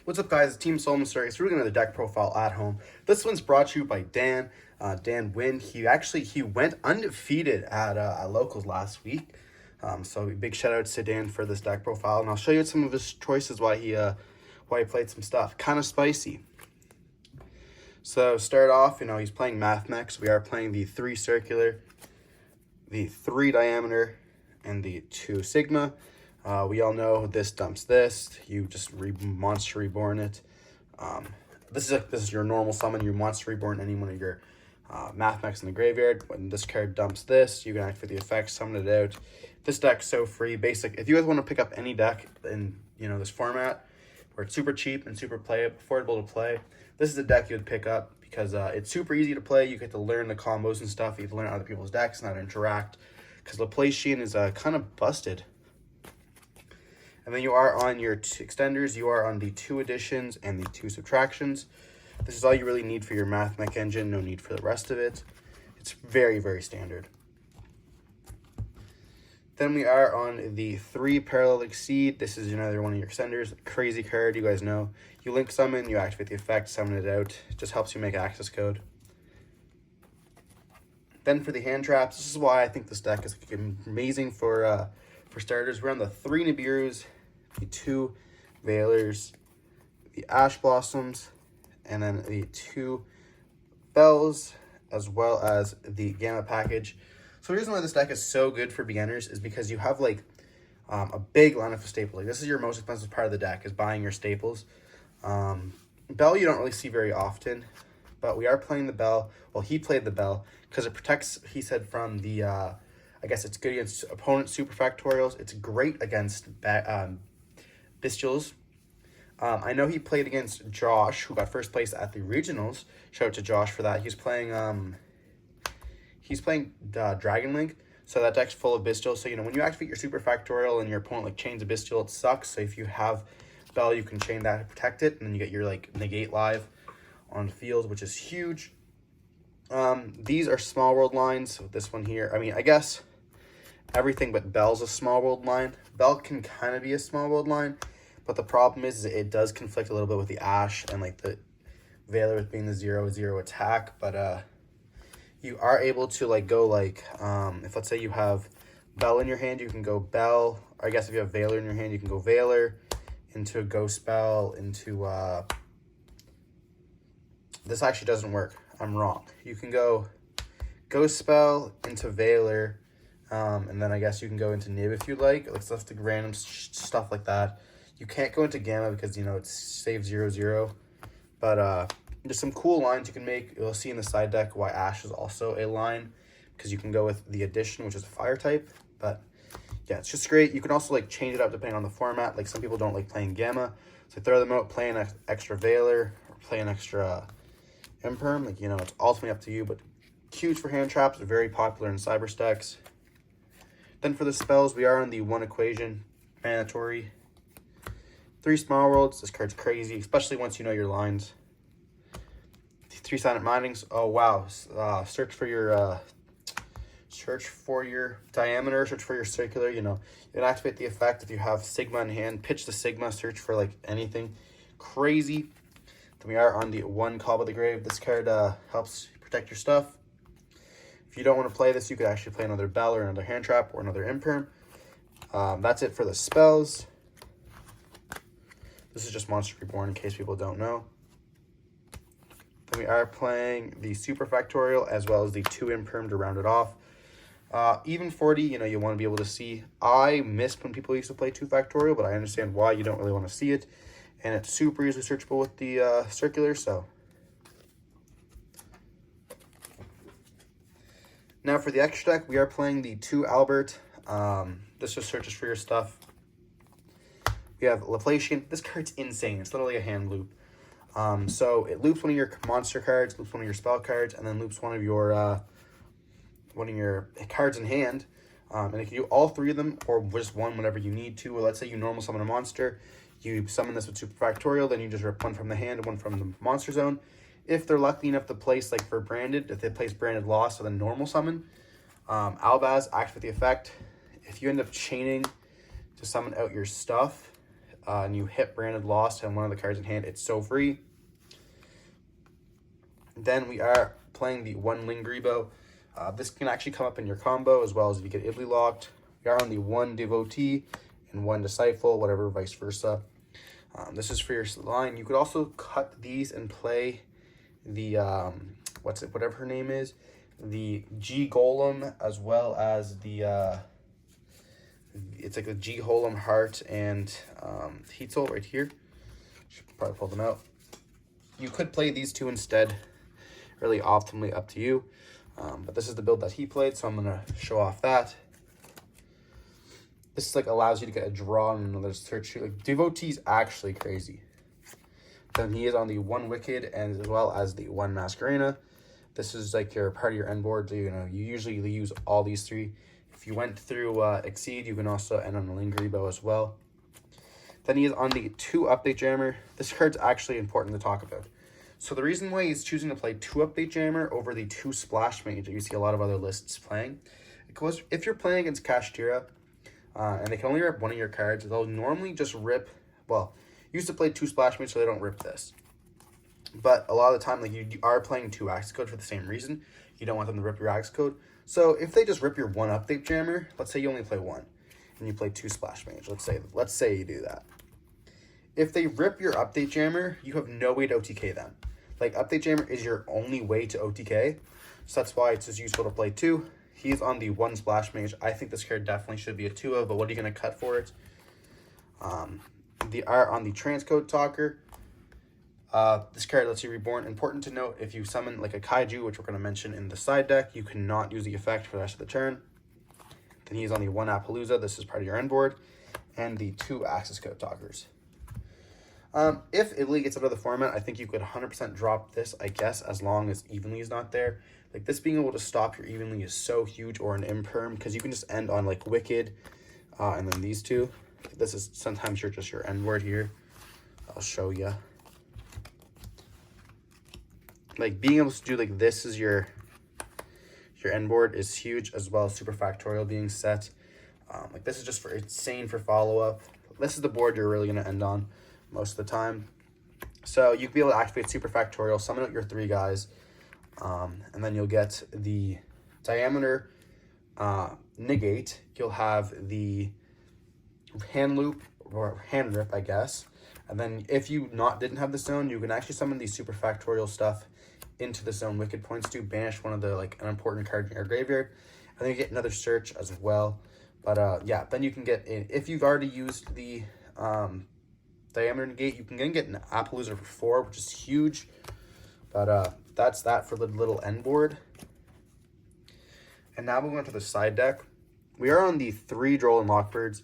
What's up, guys? It's Team Solemn Circus. We're looking at the deck profile at home. This one's brought to you by Dan. Dan Wynn. He went undefeated at locals last week. So big shout out to Dan for this deck profile, and I'll show you some of his choices why he played some stuff. Kind of spicy. So start off, he's playing Mathmech. So we are playing the 3 circular, the 3 diameter, and the 2 sigma. We all know this dumps this. You just monster reborn it. This is your normal summon. You monster reborn any one of your Mathmechs in the graveyard. When this card dumps this, you can activate the effect, summon it out. This deck's so free. Basic. If you guys want to pick up any deck in this format, where it's super cheap and super affordable to play, this is a deck you would pick up because it's super easy to play. You get to learn the combos and stuff. You get to learn other people's decks and how to interact. Because Laplacian is kind of busted. And then you are on your extenders. You are on the 2 additions and the 2 subtractions. This is all you really need for your Mathmech engine. No need for the rest of it. It's very, very standard. Then we are on the 3 Parallel Exceed. This is another one of your extenders. Crazy card, you guys know. You link summon, you activate the effect, summon it out. It just helps you make access code. Then for the hand traps, this is why I think this deck is amazing for starters. We're on the 3 Nibiru's, the 2 Veilers, the Ash Blossoms, and then the 2 Bells, as well as the Gamma package. So the reason why this deck is so good for beginners is because you have a big lineup of staples. This is your most expensive part of the deck, is buying your staples. Bell you don't really see very often, but we are playing the Bell. Well, he played the Bell because it protects, he said, from the, I guess it's good against opponent super factorials. It's great against Bestials. I know he played against Josh, who got first place at the regionals. Shout out to Josh for that. He's playing Dragon Link, so that deck's full of Bestials. So when you activate your super factorial and your opponent chains a Bestial, it sucks. So if you have Bell, you can chain that to protect it, and then you get your negate live on the field, which is huge. These are small world lines. So this one here, I guess everything but Bell's a small world line. Bell can kind of be a small world line, but the problem is it does conflict a little bit with the Ash and the Veiler with being the 0/0 attack. But you are able to go if let's say you have Bell in your hand, you can go Bell. Or I guess if you have Veiler in your hand, you can go Veiler into a Ghost Spell into this actually doesn't work. I'm wrong. You can go Ghost Spell into Veiler, and then I guess you can go into Nib if you'd like stuff, random stuff like that. You can't go into Gamma because it's save 0/0, but there's some cool lines you can make. You'll see in the side deck why Ash is also a line, because you can go with the Addition, which is a fire type. But yeah, it's just great. You can also change it up depending on the format. Some people don't like playing Gamma, so throw them out, play an extra Veiler or play an extra Imperm. It's ultimately up to you, but huge for hand traps. They're very popular in cyber stacks. Then for the spells, we are on the 1 Equation, mandatory. 3 Small Worlds. This card's crazy, especially once you know your lines. 3 Silent Mindings. Oh wow! Search for your diameter. Search for your circular. You can activate the effect if you have Sigma in hand. Pitch the Sigma. Search for anything crazy. Then we are on the 1 Call by the Grave. This card helps protect your stuff. If you don't want to play this, you could actually play another Bell or another hand trap or another Imperm. That's it for the spells. This is just Monster Reborn in case people don't know. Then we are playing the Super Factorial as well as the 2 Imperm to round it off. Even 40, you want to be able to see. I missed when people used to play 2 Factorial, but I understand why you don't really want to see it. And it's super easily searchable with the circular, so. Now for the extra deck, we are playing the 2 Albert. This just searches for your stuff. We have Laplacian. This card's insane. It's literally a hand loop. So it loops one of your monster cards, loops one of your spell cards, and then loops one of your cards in hand. And it can do all 3 of them, or just one whenever you need to. Or let's say you normal summon a monster. You summon this with Super Factorial, then you just rip one from the hand and one from the monster zone. If they're lucky enough to place, for Branded, if they place Branded Lost, so then normal summon. Albaz, activate the effect. If you end up chaining to summon out your stuff, and you hit branded lost and one of the cards in hand, it's so free. Then we are playing the 1 Lingribo. This can actually come up in your combo as well as if you get Italy locked. We are on the 1 Devotee and 1 Disciple, whatever, vice versa. This is for your line. You could also cut these and play the, whatever her name is, the G Golem, as well as the, it's like the G Golem Heart and Heat Soul right here. Should probably pull them out. You could play these two instead, really optimally up to you. But this is the build that he played, so I'm going to show off that. This like allows you to get a draw on another search. Like Devotee's actually crazy. Then he is on the 1 Wicked and as well as the 1 Masquerena. This is like your part of your end board. You know, you usually use all these 3. If you went through Exceed, you can also end on the Lingribo as well. Then he is on the 2 Update Jammer. This card's actually important to talk about. So the reason why he's choosing to play 2 Update Jammer over the 2 Splash Mage that you see a lot of other lists playing, because if you're playing against Kashtira, and they can only rip one of your cards, they'll normally just rip, well, used to play 2 Splash Mage so they don't rip this. But a lot of the time, like you are playing 2 Axe Code for the same reason. You don't want them to rip your Axe Code. So if they just rip your 1 Update Jammer, let's say you only play 1, and you play 2 Splash Mage, let's say you do that. If they rip your Update Jammer, you have no way to OTK them. Like, Update Jammer is your only way to OTK, so that's why it's just useful to play 2. He's on the 1 Splash Mage. I think this card definitely should be a 2-of, but what are you going to cut for it? The art on the Transcode Talker. This card lets you reborn. Important to note, if you summon like a Kaiju, which we're going to mention in the side deck, you cannot use the effect for the rest of the turn. Then he's on the 1 Appaloosa. This is part of your end board. And the 2 Access Code Talkers. If Italy gets out of the format, I think you could 100% drop this, I guess, as long as Evenly is not there. Like, this being able to stop your Evenly is so huge, or an Imperm, because you can just end on, like, Wicked, and then these 2. This is sometimes just your end word here. I'll show you. Like, being able to do, like, this is your end board is huge, as well as Super Factorial being set. Like, this is just for insane for follow-up. This is the board you're really going to end on most of the time. So you can be able to activate Super Factorial, summon out your 3 guys, and then you'll get the Diameter negate. You'll have the hand loop or hand rip, I guess. And then if you didn't have the zone, you can actually summon the Super Factorial stuff into the zone Wicked points to banish one of the an important card in your graveyard. And then you get another search as well. But yeah, then you can get if you've already used the Diameter negate, you can then get an Appaloosa for 4, which is huge. But that's that for the little end board. And now moving on to the side deck. We are on the 3 Droll and Lockbirds.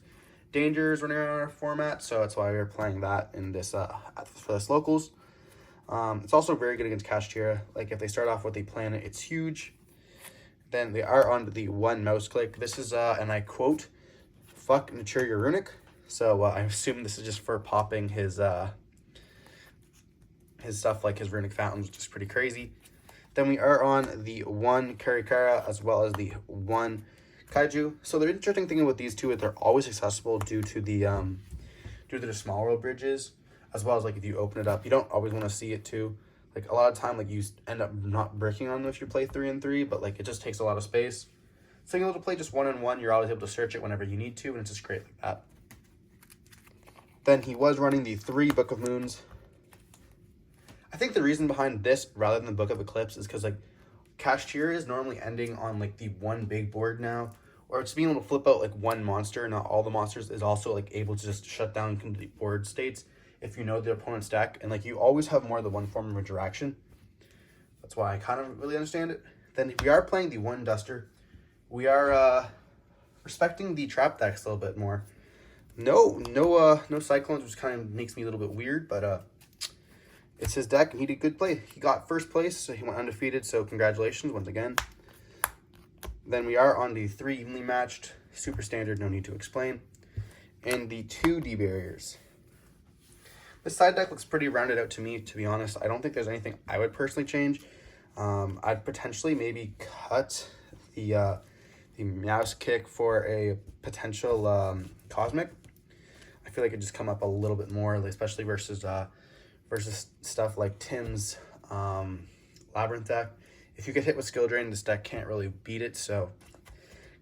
Danger is running around our format, so that's why we're playing that in this for this locals. It's also very good against Kashtira. Like, if they start off with a planet, it's huge. Then they are on the 1 Mouse Click. This is, and I quote, "fuck Nature your Runic." So I assume this is just for popping his stuff like his Runic Fountains, which is pretty crazy. Then we are on the 1 Karikara as well as the 1 Kaiju. So the interesting thing with these 2 is they're always accessible due to the small world bridges, as well as like if you open it up, you don't always want to see it too. Like a lot of time, like you end up not breaking on them if you play 3 and 3, but like it just takes a lot of space. So being able to play just 1 and 1, you're always able to search it whenever you need to, and it's just great like that. Then he was running the 3 Book of Moons. I think the reason behind this rather than the Book of Eclipse is because like Kashtira is normally ending on like the 1 big board now, or it's being able to flip out like 1 monster. Not all the monsters is also like able to just shut down complete board states if you know the opponent's deck, and like you always have more than 1 form of interaction. That's why I kind of really understand it. Then we are playing the 1 Duster. We are respecting the trap decks a little bit more. No Cyclones, which kind of makes me a little bit weird, but it's his deck, and he did good play. He got first place, so he went undefeated, so congratulations once again. Then we are on the 3 evenly matched, super standard, no need to explain, and the 2 D-Barriers. This side deck looks pretty rounded out to me, to be honest. I don't think there's anything I would personally change. I'd potentially maybe cut the mouse kick for a potential Cosmic. I feel like it just come up a little bit more, especially versus stuff like Tim's Labyrinth deck. If you get hit with Skill Drain, this deck can't really beat it, so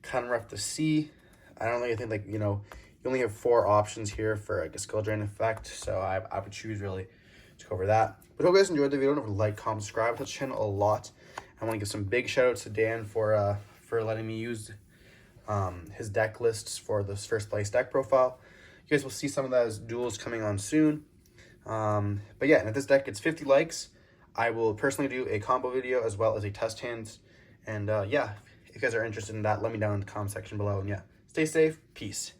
kind of rough to see. I don't really think, like, you know, you only have 4 options here for like a Skill Drain effect, so I would choose really to go over that. But hope you guys enjoyed the video. Don't forget to like, comment, subscribe to the channel a lot. I want to give some big shout outs to Dan for letting me use his deck lists for this first place deck profile. You guys will see some of those duels coming on soon. But yeah, and if this deck gets 50 likes, I will personally do a combo video as well as a test hands. And yeah, if you guys are interested in that, let me know in the comment section below. And yeah, stay safe. Peace.